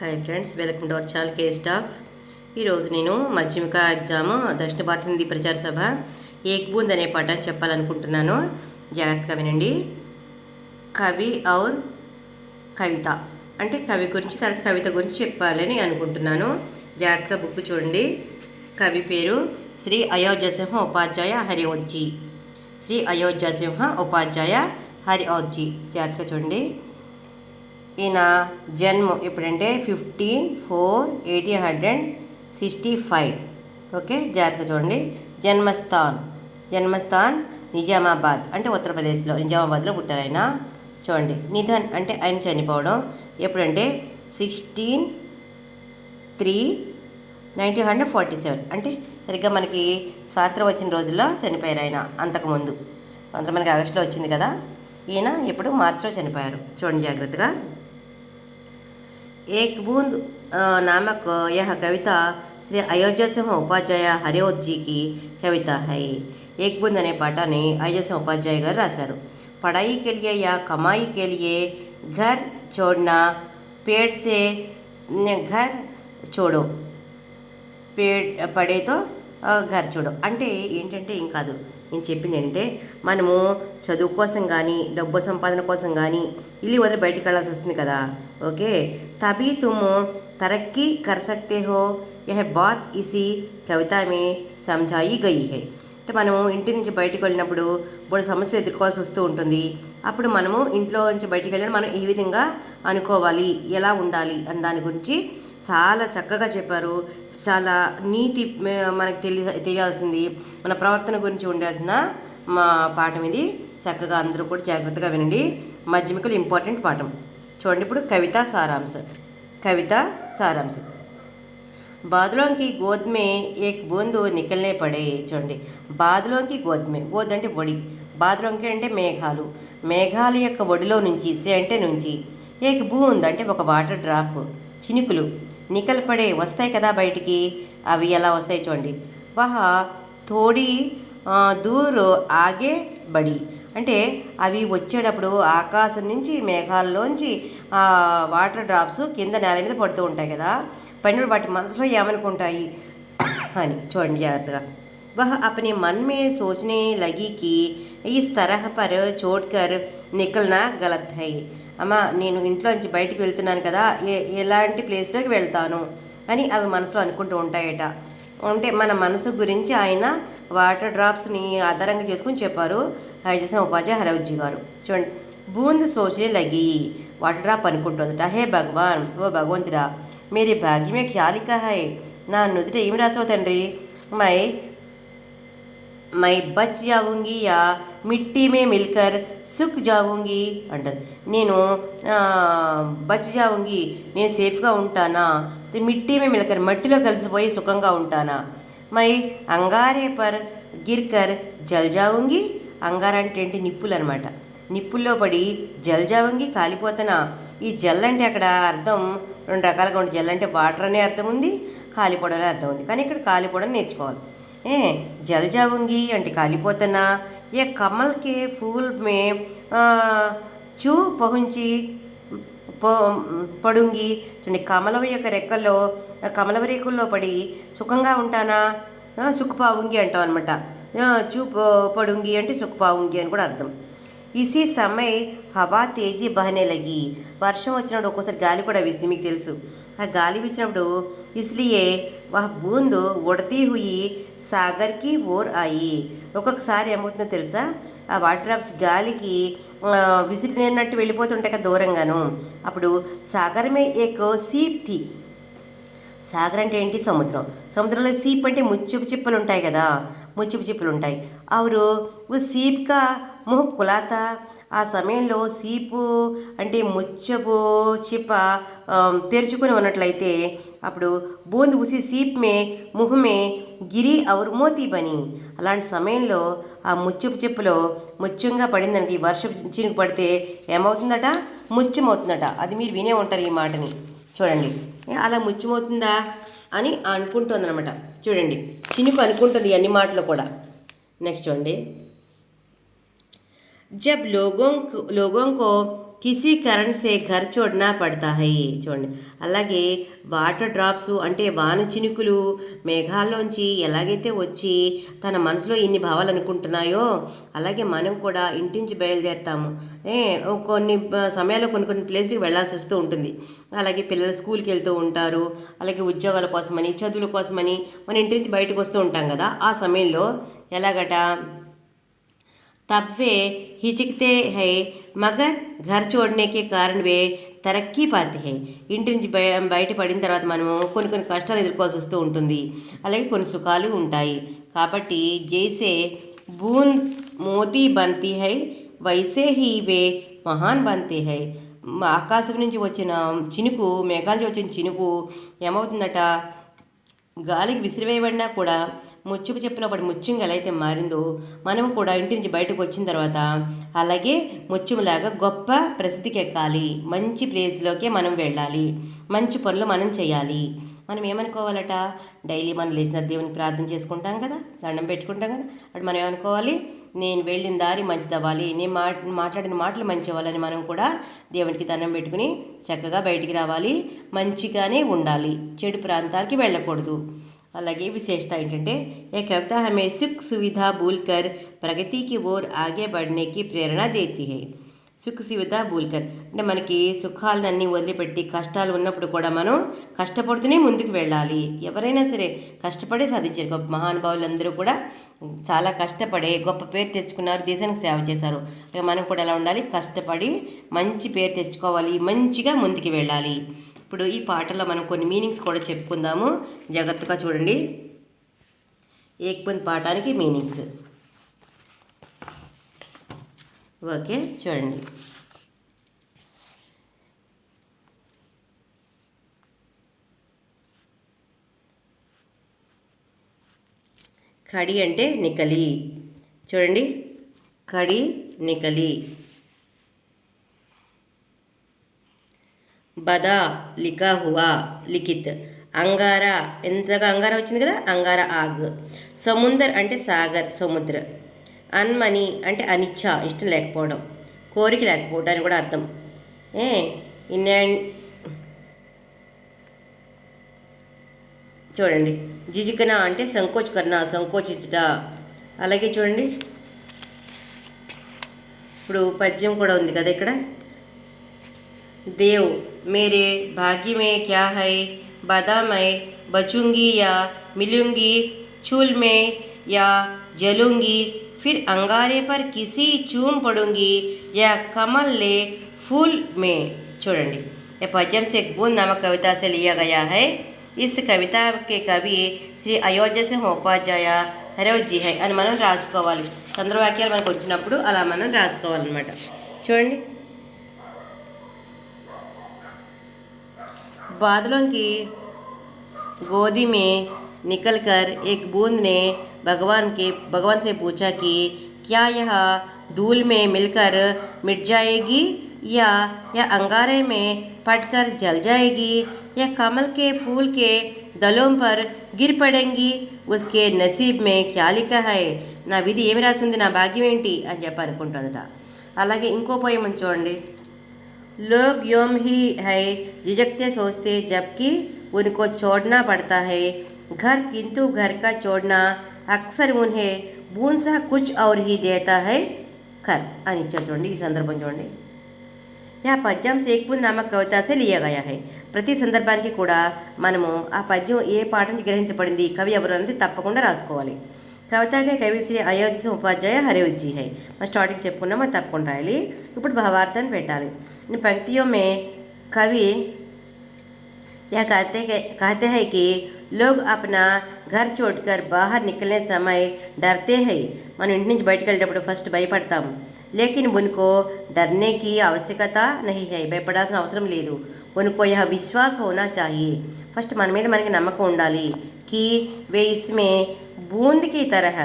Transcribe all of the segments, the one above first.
Hi friends, welcome to our channel case talks. ఈరోజు నేను మధ్యమిక exam దక్షిణ భారత హిందీ ప్రచార సభ ఏక్ బూంద్ అనే పాఠాన్ని చెప్పాలనుకుంటున్నాను. జాగ్రత్తగా వినండి. కవి ఔర్ కవిత అంటే కవి గురించి తర్వాత కవిత గురించి చెప్పాలని అనుకుంటున్నాను. జాగ్రత్తగా బుక్ చూడండి. కవి పేరు శ్రీ అయోధ్య సింహ ఉపాధ్యాయ హరిఓద్జీ. శ్రీ అయోధ్య సింహ ఉపాధ్యాయ హరిఓద్జీ. జాగ్రత్తగా చూడండి. ఈయన జన్మం ఎప్పుడంటే 15/4/1865. ఓకే, జాగ్రత్తగా చూడండి. జన్మస్థాన్ నిజామాబాద్ అంటే ఉత్తరప్రదేశ్లో నిజామాబాద్లో పుట్టారు ఆయన. చూడండి. నిధన్ అంటే ఆయన చనిపోవడం ఎప్పుడంటే 16/3/1947 అంటే సరిగ్గా మనకి స్వాతంత్రం వచ్చిన రోజుల్లో చనిపోయారు ఆయన. అంతకుముందు కొంతమందికి ఆగస్టులో వచ్చింది కదా, ఈయన ఎప్పుడు మార్చిలో చనిపోయారు. చూడండి జాగ్రత్తగా. एक बूंद नामक यह कविता श्री अयोध्या सिंह उपाध्याय हरिओद्जी की कविता है. एक बूंद अने पाठानी अयोध्या सिंह उपाध्याय गारु राशारु. पढ़ाई के लिए या कमाई के लिए घर छोड़ना, पेड़ से घर छोड़ो, पेड़ पड़े तो घर छोड़ो. అంటే ఏంటంటే ఏం కాదు, నేను చెప్పింది ఏంటంటే మనము చదువు కోసం కానీ డబ్బు సంపాదన కోసం కానీ ఇల్లు వదిలి బయటికి వెళ్ళాల్సి వస్తుంది కదా. ఓకే, తभी तुम तरक्की कर सकते हो, यह बात इसी కవిత में समझाई गई है. అంటే మనము ఇంటి నుంచి బయటకు వెళ్ళినప్పుడు బోడు సమస్యలు ఎదుర్కోవాల్సి వస్తూ ఉంటుంది. అప్పుడు మనము ఇంట్లో నుంచి బయటికి వెళ్ళిన మనం ఈ విధంగా అనుకోవాలి, ఎలా ఉండాలి అని దాని గురించి చాలా చక్కగా చెప్పారు. చాలా నీతి మనకు తెలియాల్సింది, మన ప్రవర్తన గురించి ఉండాల్సిన మా పాఠం ఇది. చక్కగా అందరూ కూడా జాగ్రత్తగా వినండి. మధ్యమికలు ఇంపార్టెంట్ పాఠం. చూడండి ఇప్పుడు కవితా సారాంశం. బాదలోं की गोद में एक बूंद निकलने पड़े. చూడండి, బాదలోं की गोद में, గోద్ అంటే ఒడి, బాదలోं అంటే మేఘాలు, మేఘాల యొక్క ఒడిలో నుంచి, సే అంటే నుంచి, ఏక్ బూంద్ అంటే ఒక వాటర్ డ్రాప్, చినుకులు, నికల్ పడే వస్తాయి కదా బయటికి. అవి ఎలా వస్తాయి చూడండి. వహ థోడీ దూర్ ఆగే బడి అంటే అవి వచ్చేటప్పుడు ఆకాశం నుంచి మేఘాల్లోంచి వాటర్ డ్రాప్స్ కింద నేల మీద పడుతూ ఉంటాయి కదా. పడినప్పుడు వాటి మనసులో ఏమనుకుంటాయి అని చూడండి జాగ్రత్తగా. వహ అప్నే మన్ మే సోచనే లగి కి ఇస్ తరహ పర్ చోట్కర్ నికల్నా గలత్ హై. అమ్మ, నేను ఇంట్లోంచి బయటికి వెళ్తున్నాను కదా, ఎలాంటి ప్లేస్లోకి వెళ్తాను అని అవి మనసులో అనుకుంటూ ఉంటాయట. అంటే మన మనసు గురించి ఆయన వాటర్ డ్రాప్స్ని ఆధారంగా చేసుకుని చెప్పారు అయోధ్య ఉపాధ్యాయ హరిఓద్జీ గారు. చూడండి, బూంద్ సోచనే లగి, వాటర్ డ్రాప్ అనుకుంటుందట. హే భగవాన్, ఓ భగవంతుడా, మేరీ భాగ్యమే క్యా లిఖా హై, నా నుదుట ఏమి రాసావు తండ్రి. మై బచ్ జావుంగి యా మిట్టీ మే మిల్కర్ సుక్ జావుంగి అంటుంది. నేను బచ్ జావుంగి, నేను సేఫ్గా ఉంటానా, మిట్టీ మే మిల్కర్ మట్టిలో కలిసిపోయి సుఖంగా ఉంటానా, మై అంగారే పర్ గిర్కర్ జల్ జావుంగి, అంగార అంటే ఏంటి, నిప్పులు అనమాట, నిప్పుల్లో పడి జల్ జావుంగి కాలిపోతానా. ఈ జల్ అంటే అక్కడ అర్థం రెండు రకాలుగా ఉంటుంది. జల్ అంటే వాటర్ అనే అర్థం ఉంది, కాలిపోవడం అనే అర్థం ఉంది, కానీ ఇక్కడ కాలిపోవడం నేర్చుకోవాలి. జల్ జావుంగి అంటే కాలిపోతానా. ఏ కమల్ కే ఫూల్ మే చూ పహుంచి పడుంగి. చూడండి, కమలం యొక్క రెక్కల్లో, కమలవ రేకుల్లో పడి సుఖంగా ఉంటానా, సుఖపావుంగి అంటాం అనమాట. చూ పడుంగి అంటే సుఖపావుంగి అని కూడా అర్థం. ఇసి సమయ హవా తేజీ బహనే లగి, వర్షం వచ్చినప్పుడు ఒక్కోసారి గాలి కూడా వీస్తుంది, మీకు తెలుసు. ఆ గాలి వీచినప్పుడు ఇస్లియే వహ బూంద్ ఉడతీ హుయి సాగర్కి ఓర్ ఆయి. ఒక్కొక్కసారి ఏమవుతుందో తెలుసా, ఆ వాటర్ డ్రాప్స్ గాలికి విసిరినట్టు వెళ్ళిపోతుంటాయి కదా దూరంగాను. అప్పుడు సాగరమే ఏక్ సీప్ థీ. సాగర్ అంటే ఏంటి, సముద్రం. సముద్రంలో సీప్ అంటే ముత్యపు చిప్పలు ఉంటాయి కదా, ముత్యపు చిప్పలు ఉంటాయి. ఆవురు సీప్కా ముహ్ కులాతా. ఆ సమయంలో సీపు అంటే ముత్యపు చిప్ప తెరుచుకొని ఉన్నట్లయితే అప్పుడు బూంద్ ఉసి సీప్ మే ముహమే గిరి ఔర్ మోతీ బని. అలాంటి సమయంలో ఆ ముత్యపు చిప్పలో ముత్యంగా పడిందనకి, వర్షపు చినుకు పడితే ఏమవుతుందట, ముత్యం అవుతుందట. అది మీరు వినే ఉంటారు ఈ మాటని. చూడండి, అలా ముత్యమవుతుందా అని అనుకుంటుంది అనమాట. చూడండి, చినుకు అనుకుంటుంది అన్ని మాటలు కూడా. నెక్స్ట్ చూడండి. जब लोगों को కిసీ కరణ్ సే ఘర్ చోడ్నా పడతా హై. చూడండి, అలాగే వాటర్ డ్రాప్స్ అంటే వాన చినుకులు మేఘాల్లోంచి ఎలాగైతే వచ్చి తన మనసులో ఇన్ని భావాలు అనుకుంటున్నాయో, అలాగే మనం కూడా ఇంటి నుంచి బయలుదేరుతాము. కొన్ని సమయాల్లో కొన్ని ప్లేస్కి వెళ్ళాల్సి వస్తూ ఉంటుంది. అలాగే పిల్లలు స్కూల్కి వెళ్తూ ఉంటారు, అలాగే ఉద్యోగాల కోసమని, చదువుల కోసమని మన ఇంటి నుంచి బయటకు వస్తూ ఉంటాం కదా. ఆ సమయంలో ఎలాగట, तब वे हिचकते हैं मगर घर छोड़ने के कारण वे तरक्की पाते हैं. ఇంటి నుంచి బయటపడిన తర్వాత మనము కొన్ని కష్టాలు ఎదుర్కోవాల్సి వస్తూ ఉంటుంది, అలాగే కొన్ని సుఖాలు ఉంటాయి. కాబట్టి జైసే బూంద్ మోతీ బంతి హై వైసే హీ వే మహాన్ బంతి హై. ఆకాశం నుంచి వచ్చిన చినుకు, మేఘాల నుంచి వచ్చిన చినుకు ఏమవుతుందట, గాలికి విసిరివేయబడినా కూడా ముత్యపు చెప్పులో పడి ముత్యంగా ఎలా అయితే మారిందో, మనం కూడా ఇంటి నుంచి బయటకు వచ్చిన తర్వాత అలాగే ముత్యంలాగా గొప్ప ప్రసిద్ధికి ఎక్కాలి. మంచి ప్లేస్లోకే మనం వెళ్ళాలి, మంచి పనులు మనం చేయాలి. మనం ఏమనుకోవాలట, డైలీ మనం లేచిన దేవుని ప్రార్థన చేసుకుంటాం కదా, దండం పెట్టుకుంటాం కదా. అటు మనం ఏమనుకోవాలి, నేను వెళ్ళిన దారి మంచిదవ్వాలి, నేను మాట్లాడిన మాటలు మంచి అవ్వాలని మనం కూడా దేవునికి దండం పెట్టుకుని చక్కగా బయటికి రావాలి, మంచిగానే ఉండాలి, చెడు ప్రాంతాలకి వెళ్ళకూడదు. అలాగే విశేషత ఏంటంటే, ఏ కవిత హమే సుఖ్ సువిధా భూల్కర్ ప్రగతికి ఓర్ ఆగే బడ్నేకి ప్రేరణ దేతి హై. సుఖ సువిధ భూల్కర్ అంటే మనకి సుఖాలన్నీ వదిలిపెట్టి కష్టాలు ఉన్నప్పుడు కూడా మనం కష్టపడుతూనే ముందుకు వెళ్ళాలి. ఎవరైనా సరే కష్టపడే సాధించారు. గొప్ప మహానుభావులు అందరూ కూడా చాలా కష్టపడే గొప్ప పేరు తెచ్చుకున్నారు, దేశానికి సేవ చేశారు. మనం కూడా ఎలా ఉండాలి, కష్టపడి మంచి పేరు తెచ్చుకోవాలి, మంచిగా ముందుకు వెళ్ళాలి. ఇప్పుడు ఈ పాటలో మనం కొన్ని మీనింగ్స్ కూడా చెప్పుకుందాము, జాగ్రత్తగా చూడండి. ఏక్పంత్ పాఠానికి మీనింగ్స్ ఓకే చూడండి. ఖడి అంటే నికలి, చూడండి, ఖడి నికలి. బదా లిఖా హువా లిఖిత్. అంగారా, ఎంతగా అంగారా వచ్చింది కదా, అంగారా ఆగ్. సముందర్ అంటే సాగర్, సముద్ర. అన్మని అంటే అనిచ్చ, ఇష్టం లేకపోవడం, కోరిక లేకపోవడం అని కూడా అర్థం. చూడండి, జిజికన అంటే సంకోచకరణ, సంకోచించుట. అలాగే చూడండి, ఇప్పుడు పద్యం కూడా ఉంది కదా ఇక్కడ. देव मेरे भाग्य में क्या है, बदा मैं बचूंगी या मिलूंगी, चूल में या जलूंगी, फिर अंगारे पर किसी चूम पड़ूंगी या कमल ले फूल में. చూడండి, ये पद्यम से एक बूंद नामक कविता से लिया गया है. इस कविता के कवि శ్రీ అయోధ్య సింహ ఉపాధ్యాయ హరవ్జీ హై అని మనం రాసుకోవాలి. చంద్రవాక్యాలు మనకు వచ్చినప్పుడు అలా మనం రాసుకోవాలన్నమాట. చూడండి, बादलों की गोदी में निकलकर एक बूंद ने भगवान से पूछा कि क्या यह धूल में मिलकर मिट जाएगी या अंगारे में पड़कर जल जाएगी या कमल के फूल के दलों पर गिर पड़ेंगी, उसके नसीब में क्या लिखा है, నా విధి ఏమి రాసి ఉంది, నా భాగ్యం ఏంటి అని చెప్పి అనుకుంటుందట. అలాగే ఇంకో పోయం చూడండి. लोग योम ही है झिझकते सोचते जबकि उनको छोड़ना पड़ता है घर, किंतु घर का छोड़ना अक्सर उन्हें बूंद सा कुछ और ही देता है कर అని ఇచ్చారు. చూడండి, ఈ సందర్భం చూడండి. యా పద్యం से एक बूंद नामक कविता से लिया गया है. ప్రతి సందర్భానికి కూడా మనము ఆ పద్యం ఏ పాట నుంచి గ్రహించబడింది, కవి ఎవరు అనేది తప్పకుండా రాసుకోవాలి. కవితకే కవి శ్రీ అయోధ్య సింహ ఉపాధ్యాయ హరవ్జీ హై. మనం స్టార్టింగ్ చెప్పుకున్నాం, అది తప్పకుండా రాయాలి. ఇప్పుడు భావార్థాన్ని పెట్టాలి. इन पंक्तियों में कवि यह कहते हैं कि लोग अपना घर छोड़कर बाहर निकलने समय डरते हैं. మనం ఇంటి నుంచి బయటకు వెళ్ళేటప్పుడు ఫస్ట్ భయపడతాం. लेकिन उनको डरने की आवश्यकता नहीं है, భయపడాల్సిన అవసరం లేదు. उनको यह विश्वास होना चाहिए, ఫస్ట్ మన మీద మనకి నమ్మకం ఉండాలి. कि वे इसमें बूंद की तरह,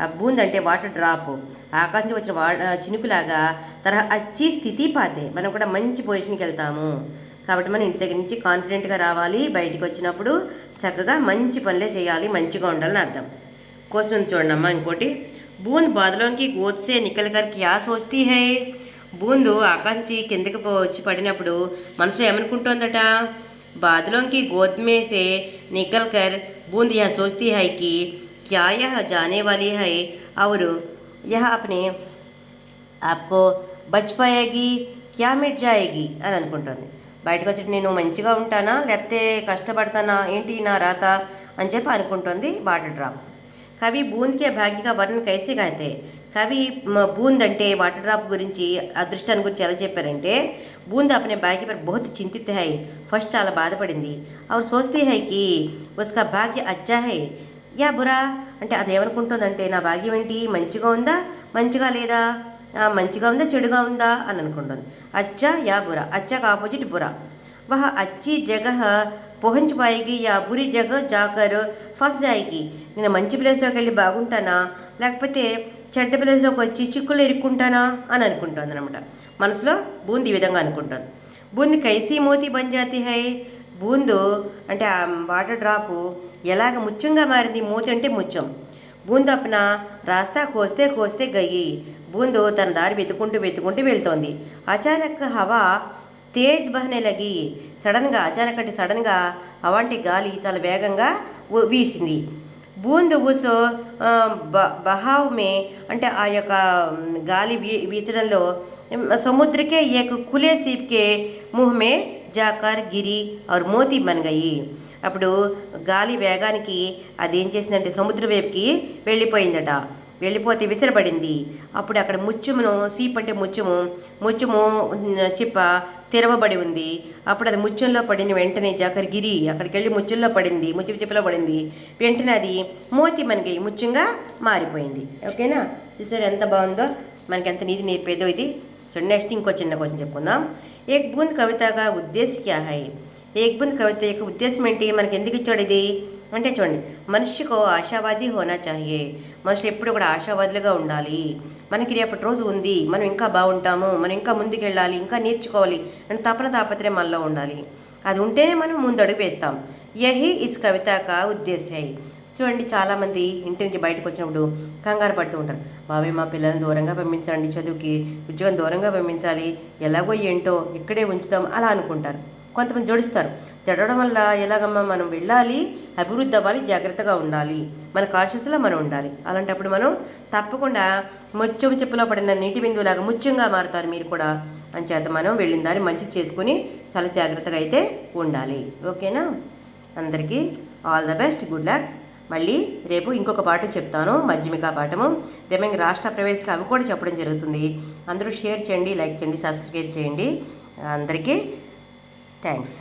ఆ బూంద్ అంటే వాటర్ డ్రాప్, ఆకాశం నుంచి వచ్చిన చినుకులాగా తరహా అచ్చి స్థితి పాతే, మనం కూడా మంచి పొజిషన్కి వెళ్తాము. కాబట్టి మనం ఇంటి దగ్గర నుంచి కాన్ఫిడెంట్గా రావాలి, బయటికి వచ్చినప్పుడు చక్కగా మంచి పనులే చేయాలి, మంచిగా ఉండాలని అర్థం. క్వశ్చన్ చూడండి అమ్మా. ఇంకోటి, బూంద్ బాదలోంకి గోద్ సే నికల్ కర్ క్యా సోచ్తీ హై. బూందు ఆకాంక్షి కిందకి వచ్చి పడినప్పుడు మనసులో ఏమనుకుంటోందట, बादलों की गोद में से निकल कर बूंद यह सोचती है कि क्या यह जाने वाली है और यह अपने आपको బచ్ పాయేగి క్యా మిట్ జాయేగి అని అనుకుంటుంది. బయటకు వచ్చి నేను మంచిగా ఉంటానా లేకపోతే కష్టపడతానా, ఏంటి నా రాత అని చెప్పి అనుకుంటుంది వాటర్ డ్రాప్. కవి బూంద్కే భాగ్యగా వర్ణన కైసే గాతే. కవి బూంద్ అంటే వాటర్ డ్రాప్ గురించి, అదృష్టాన్ని గురించి ఎలా చెప్పారంటే, బూంద్ अपने भाग्य पर बहुत चिंतित है. ఫస్ట్ చాలా బాధపడింది. और सोचती है कि उसका भाग्य अच्छा है या बुरा. అంటే అది ఏమనుకుంటుందంటే నా భాగ్యం ఏంటి, మంచిగా ఉందా మంచిగా లేదా, మంచిగా ఉందా చెడుగా ఉందా అని అనుకుంటుంది. అచ్చా యా బురా, అచ్చాకి ఆపోజిట్ బురా. వహ అచ్చి జగహ పहुंच पाएगी या बुरी जगह जाकर फंस जाएगी. నేను మంచి ప్లేస్లోకి వెళ్ళి బాగుంటానా లేకపోతే చెడ్డ ప్లేస్లోకి వచ్చి చిక్కులు ఇరుక్కుంటానా అని అనుకుంటుంది అనమాట. మనసులో బూంద్ ఈ విధంగా అనుకుంటుంది. బూంద్ కైసీ మోతి బన్ జాతి హై. బూందు అంటే ఆ వాటర్ డ్రాపు ఎలాగ ముత్యంగా మారింది. మోతి అంటే ముత్యం. బూందు అప్న రాస్తా కోస్తే కోస్తే గయి. బూందు తన దారి వెతుకుంటూ వెళ్తోంది. అచానక్ హవా తేజ్ బహనే లగి. సడన్గా హవా అంటే గాలి చాలా వేగంగా వీసింది. బూందు ఉస్ బహావ్ మే అంటే ఆ యొక్క గాలి వీచడంలో సముద్రకే ఏక ఖులే సీప్ కే ముహ్ మే జాకర్ గిరి और మోతీ బన్ గయి. అప్పుడు గాలి వేగానికి అది ఏం చేసిందంటే సముద్ర వైపుకి వెళ్ళిపోయిందట. వెళ్ళిపోతే విసిరబడింది. అప్పుడు అక్కడ ముత్యమును, సీప్ అంటే ముత్యము చిప్ప తెరవబడి ఉంది. అప్పుడు అది ముత్యంలో పడిన వెంటనే జాకర్ గిరి అక్కడికి వెళ్ళి ముత్యంలో పడింది, ముత్యపు చిప్పలో పడింది. వెంటనే అది మోతి మనకి ముత్యంగా మారిపోయింది. ఓకేనా, చూసారు ఎంత బాగుందో, మనకి ఎంత నీతి నేర్పేదో ఇది. చూడండి, నెక్స్ట్ ఇంకో చిన్న క్వశ్చన్ చెప్పుకుందాం. ఏక్ బూంద్ కవితగా ఉద్దేశ్ క్యా హై. ఏక్ బూంద్ కవిత యొక్క ఉద్దేశం ఏంటి, మనకి ఎందుకు ఇచ్చాడు ఇది అంటే, చూడండి, మనిషికో ఆశావాది హోనా చాహియే. మనుషులు ఎప్పుడు కూడా ఆశావాదులుగా ఉండాలి. మనకి రేపటి రోజు ఉంది, మనం ఇంకా బాగుంటాము, మనం ఇంకా ముందుకెళ్ళాలి, ఇంకా నేర్చుకోవాలి అని తాపత్రయం మనలో ఉండాలి. అది ఉంటేనే మనం ముందు అడుగు వేస్తాం. యహీ ఇస్ కవిత కా ఉద్దేశ్ హై. చూడండి, చాలామంది ఇంటి నుంచి బయటకు వచ్చినప్పుడు కంగారు పడుతూ ఉంటారు. బాబాయ్ మా పిల్లల్ని దూరంగా పంపించండి, చదువుకి ఉద్యోగం దూరంగా పంపించాలి, ఎలాగో ఏంటో ఇక్కడే ఉంచుతాం అలా అనుకుంటారు. కొంతమంది జోడిస్తారు. జడడం వల్ల ఎలాగమ్మా మనం వెళ్ళాలి, అభివృద్ధి అవ్వాలి, జాగ్రత్తగా ఉండాలి, మన కాన్షియస్లో మనం ఉండాలి. అలాంటప్పుడు మనం తప్పకుండా ముత్యం చెప్పులో పడిన నీటి బిందువులాగా ముత్యంగా మారుతారు మీరు కూడా. అంచేత మనం వెళ్ళిన దాన్ని మంచిది చేసుకుని చాలా జాగ్రత్తగా అయితే ఉండాలి. ఓకేనా, అందరికీ all the best, good luck. మళ్ళీ రేపు ఇంకొక పాఠం చెప్తాను, మధ్యమిక పాఠము. రేపు రాష్ట్ర ప్రవేశిక అవి కూడా చెప్పడం జరుగుతుంది. అందరూ షేర్ చేయండి, లైక్ చేయండి, సబ్స్క్రైబ్ చేయండి. అందరికీ థ్యాంక్స్.